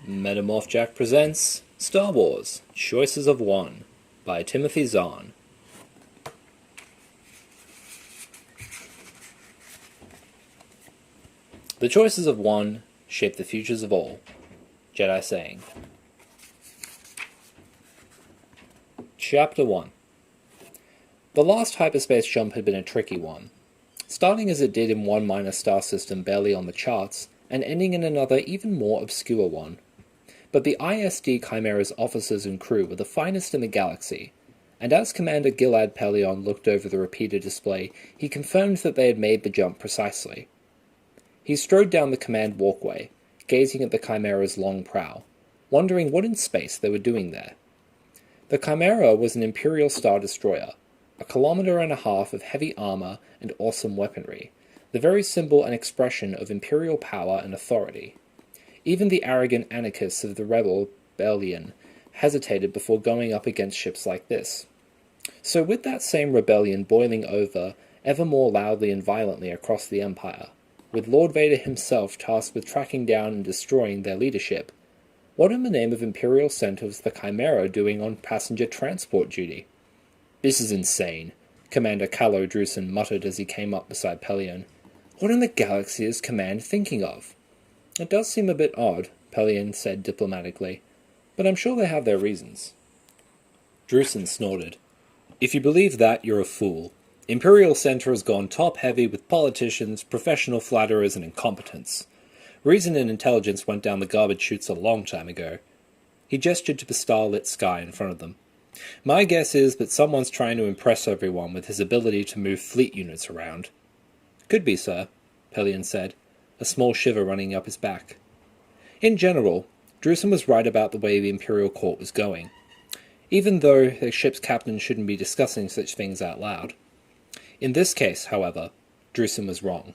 Metamorph Jack presents Star Wars Choices of One by Timothy Zahn. The choices of one shape the futures of all. Jedi saying. Chapter 1. The last hyperspace jump had been a tricky one, starting as it did in one minor star system barely on the charts, and ending in another even more obscure one. But the ISD Chimera's officers and crew were the finest in the galaxy, and as Commander Gilad Pellaeon looked over the repeater display, he confirmed that they had made the jump precisely. He strode down the command walkway, gazing at the Chimera's long prow, wondering what in space they were doing there. The Chimera was an Imperial Star Destroyer, 1.5 kilometers of heavy armor and awesome weaponry, the very symbol and expression of Imperial power and authority. Even the arrogant anarchists of the rebellion hesitated before going up against ships like this. So with that same rebellion boiling over ever more loudly and violently across the Empire, with Lord Vader himself tasked with tracking down and destroying their leadership, what in the name of Imperial Center was the Chimera doing on passenger transport duty? "This is insane," Commander Calo Drusen muttered as he came up beside Pellaeon. "What in the galaxy is Command thinking of?" "It does seem a bit odd," Pellaeon said diplomatically, "but I'm sure they have their reasons." Drusen snorted. "If you believe that, you're a fool. Imperial Center has gone top-heavy with politicians, professional flatterers, and incompetence. Reason and intelligence went down the garbage chutes a long time ago." He gestured to the star-lit sky in front of them. "My guess is that someone's trying to impress everyone with his ability to move fleet units around." "Could be, sir," Pellaeon said, a small shiver running up his back. In general, Drusen was right about the way the Imperial Court was going, even though the ship's captain shouldn't be discussing such things out loud. In this case, however, Drusen was wrong,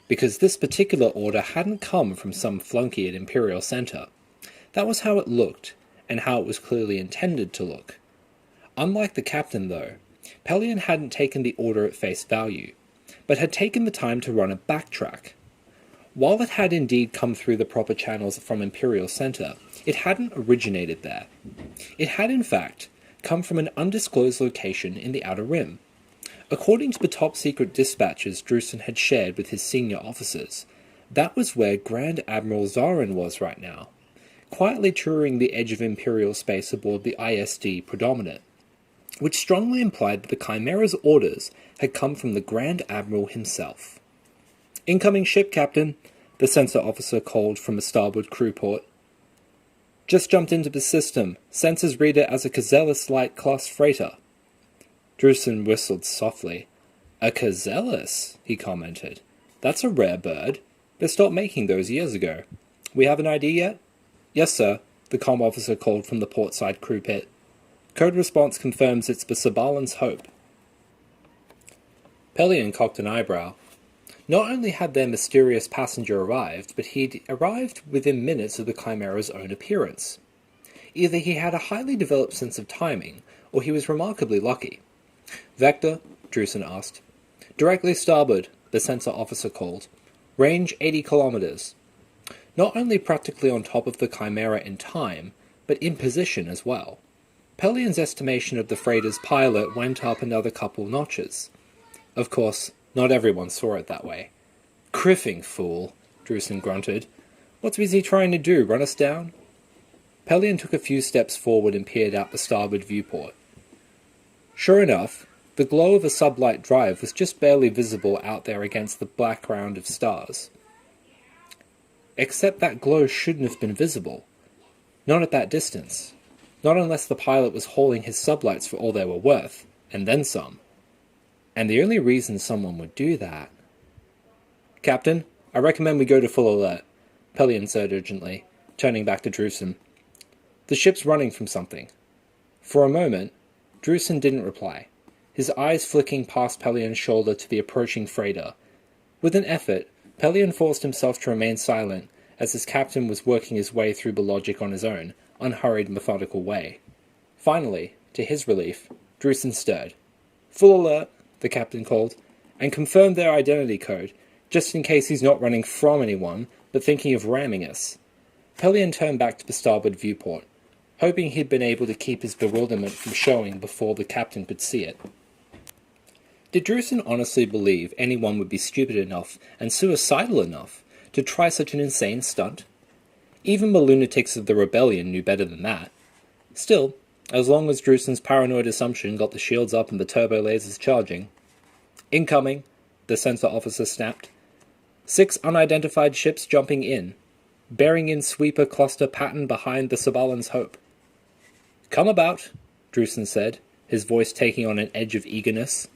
because this particular order hadn't come from some flunky at Imperial Center. That was how it looked, and how it was clearly intended to look. Unlike the captain, though, Pellaeon hadn't taken the order at face value, but had taken the time to run a backtrack. While it had indeed come through the proper channels from Imperial Center, it hadn't originated there. It had, in fact, come from an undisclosed location in the Outer Rim. According to the top-secret dispatches Drusen had shared with his senior officers, that was where Grand Admiral Zarin was right now, quietly touring the edge of Imperial space aboard the ISD Predominant, which strongly implied that the Chimera's orders had come from the Grand Admiral himself. "Incoming ship, Captain," the sensor officer called from a starboard crew port. "Just jumped into the system. Sensors read it as a Cazelis light-class freighter." Drusen whistled softly. "A Cazelis," he commented. "That's a rare bird. They stopped making those years ago. We have an ID yet?" "Yes, sir," the comm officer called from the portside crew pit. "Code response confirms it's the Sabalan's Hope." Pellaeon cocked an eyebrow. Not only had their mysterious passenger arrived, but he'd arrived within minutes of the Chimera's own appearance. Either he had a highly developed sense of timing, or he was remarkably lucky. "Vector?" Drusen asked. "Directly starboard," the sensor officer called. "Range 80 kilometers. Not only practically on top of the Chimera in time, but in position as well. Pellaeon's estimation of the freighter's pilot went up another couple notches. Of course, not everyone saw it that way. "Criffing fool," Drusen grunted. "What's he trying to do, run us down?" Pellaeon took a few steps forward and peered out the starboard viewport. Sure enough, the glow of a sublight drive was just barely visible out there against the background of stars. Except that glow shouldn't have been visible. Not at that distance. Not unless the pilot was hauling his sublights for all they were worth, and then some. And the only reason someone would do that... "Captain, I recommend we go to full alert," Pellaeon said urgently, turning back to Drusen. "The ship's running from something." For a moment, Drusen didn't reply, his eyes flicking past Pellaeon's shoulder to the approaching freighter. With an effort, Pellaeon forced himself to remain silent as his captain was working his way through the logic on his own, unhurried, methodical way. Finally, to his relief, Drusen stirred. "Full alert," the captain called, and confirmed their identity code, just in case he's not running from anyone, but thinking of ramming us. Pelion turned back to the starboard viewport, hoping he'd been able to keep his bewilderment from showing before the captain could see it. Did Drusen honestly believe anyone would be stupid enough and suicidal enough to try such an insane stunt? Even the lunatics of the rebellion knew better than that. Still, as long as Drusen's paranoid assumption got the shields up and the turbo lasers charging. "Incoming," the sensor officer snapped. 6 unidentified ships jumping in, bearing in sweeper cluster pattern behind the Sabalan's Hope. "Come about," Drusen said, his voice taking on an edge of eagerness.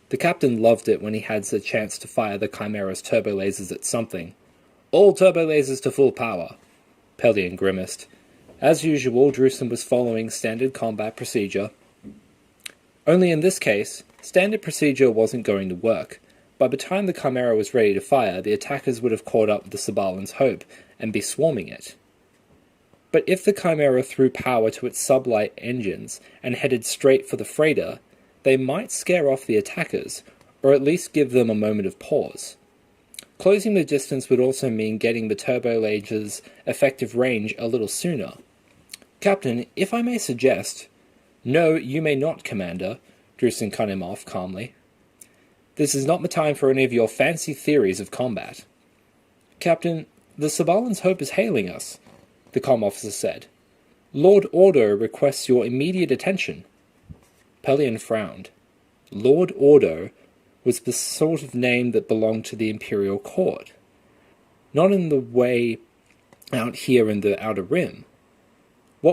The captain loved it when he had the chance to fire the Chimera's turbo lasers at something. "All turbo lasers to full power." Pelion grimaced. As usual, Drusen was following standard combat procedure. Only in this case, standard procedure wasn't going to work. By the time the Chimera was ready to fire, the attackers would have caught up with the Sabalan's Hope and be swarming it. But if the Chimera threw power to its sublight engines and headed straight for the freighter, they might scare off the attackers, or at least give them a moment of pause. Closing the distance would also mean getting the turbo lasers' effective range a little sooner. "Captain, if I may suggest—" "No, you may not, Commander," Drusen cut him off calmly. "This is not the time for any of your fancy theories of combat." "Captain, the Sabalan's Hope is hailing us," the comm officer said. "Lord Ordo requests your immediate attention." Pelion frowned. Lord Ordo was the sort of name that belonged to the Imperial Court. Not in the way out here in the Outer Rim,